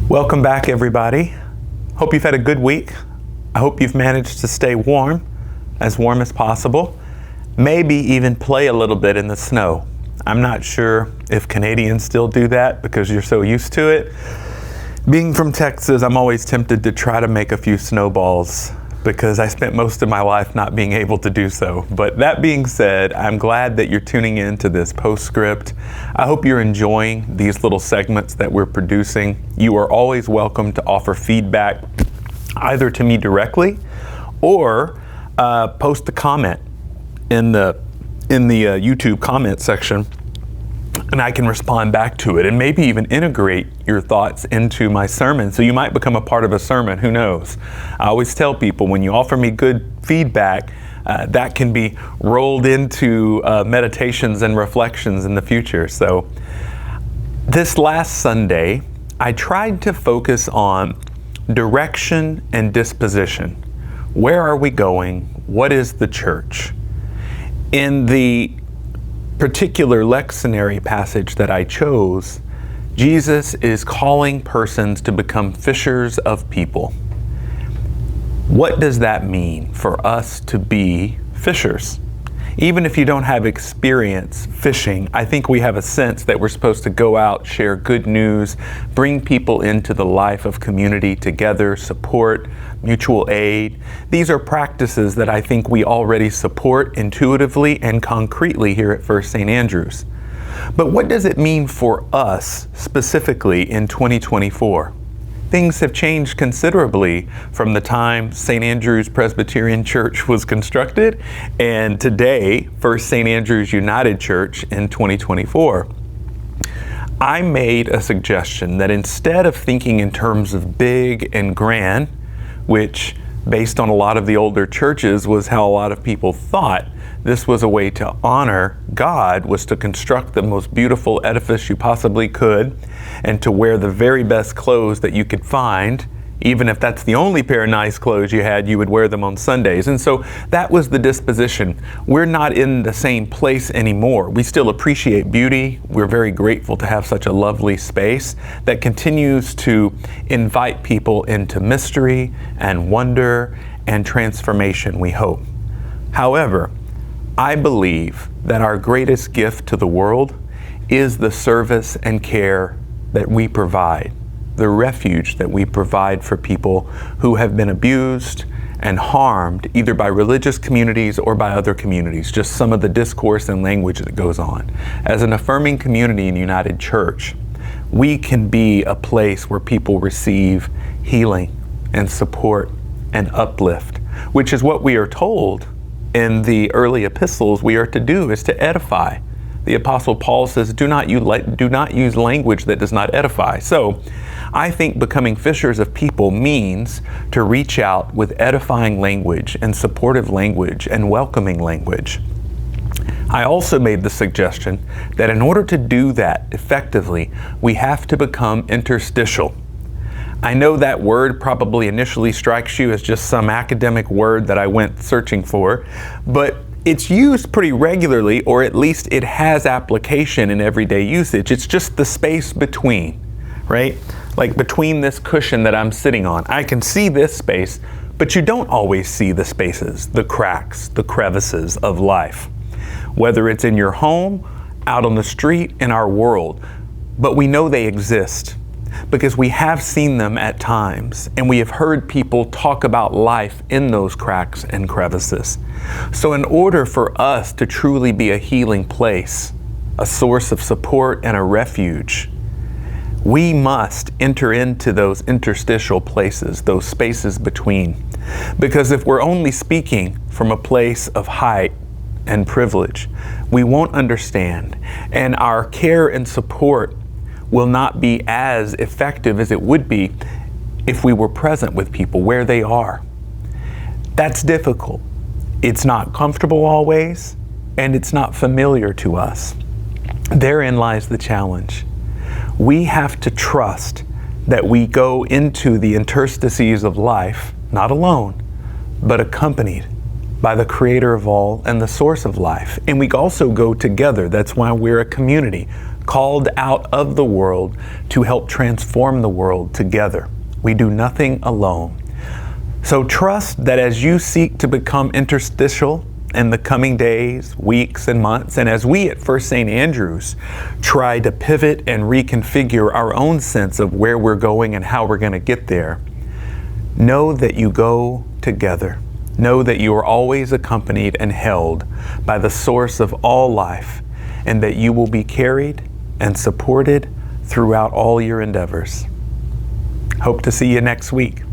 Welcome back, everybody. Hope you've had a good week. I hope you've managed to stay warm as possible. Maybe even play a little bit in the snow. I'm not sure if Canadians still do that because you're so used to it. Being from Texas, I'm always tempted to try to make a few snowballs because I spent most of my life not being able to do so. But that being said, I'm glad that you're tuning in to this postscript. I hope you're enjoying these little segments that we're producing. You are always welcome to offer feedback either to me directly or post a comment in the YouTube comment section, and I can respond back to it and maybe even integrate your thoughts into my sermon. So you might become a part of a sermon, who knows? I always tell people when you offer me good feedback, that can be rolled into meditations and reflections in the future. So this last Sunday, I tried to focus on direction and disposition. Where are we going? What is the church? In the particular lectionary passage that I chose, Jesus is calling persons to become fishers of people. What does that mean for us to be fishers? Even if you don't have experience fishing, I think we have a sense that we're supposed to go out, share good news, bring people into the life of community together, support, mutual aid. These are practices that I think we already support intuitively and concretely here at First St. Andrews. But what does it mean for us specifically in 2024? Things have changed considerably from the time St. Andrew's Presbyterian Church was constructed and today, First St. Andrew's United Church in 2024. I made a suggestion that instead of thinking in terms of big and grand, which based on a lot of the older churches was how a lot of people thought this was a way to honor God, was to construct the most beautiful edifice you possibly could and to wear the very best clothes that you could find. Even if that's the only pair of nice clothes you had, you would wear them on Sundays. And so that was the disposition. We're not in the same place anymore. We still appreciate beauty. We're very grateful to have such a lovely space that continues to invite people into mystery and wonder and transformation, we hope. However, I believe that our greatest gift to the world is the service and care that we provide, the refuge that we provide for people who have been abused and harmed either by religious communities or by other communities, just some of the discourse and language that goes on. As an affirming community in United Church, we can be a place where people receive healing and support and uplift, which is what we are told in the early epistles we are to do, is to edify. The Apostle Paul says, do not use language that does not edify. So I think becoming fishers of people means to reach out with edifying language and supportive language and welcoming language. I also made the suggestion that in order to do that effectively, we have to become interstitial. I know that word probably initially strikes you as just some academic word that I went searching for, but it's used pretty regularly, or at least it has application in everyday usage. It's just the space between, right? Like between this cushion that I'm sitting on. I can see this space, but you don't always see the spaces, the cracks, the crevices of life. Whether it's in your home, out on the street, in our world. But we know they exist because we have seen them at times and we have heard people talk about life in those cracks and crevices. So in order for us to truly be a healing place, a source of support and a refuge, we must enter into those interstitial places, those spaces between. Because if we're only speaking from a place of height and privilege, we won't understand, and our care and support will not be as effective as it would be if we were present with people where they are. That's difficult. It's not comfortable always, and it's not familiar to us. Therein lies the challenge. We have to trust that we go into the interstices of life, not alone, but accompanied by the creator of all and the source of life. And we also go together. That's why we're a community called out of the world to help transform the world together. We do nothing alone. So trust that as you seek to become interstitial in the coming days, weeks, and months, and as we at First St. Andrews try to pivot and reconfigure our own sense of where we're going and how we're going to get there, know that you go together. Know that you are always accompanied and held by the source of all life, and that you will be carried and supported throughout all your endeavors. Hope to see you next week.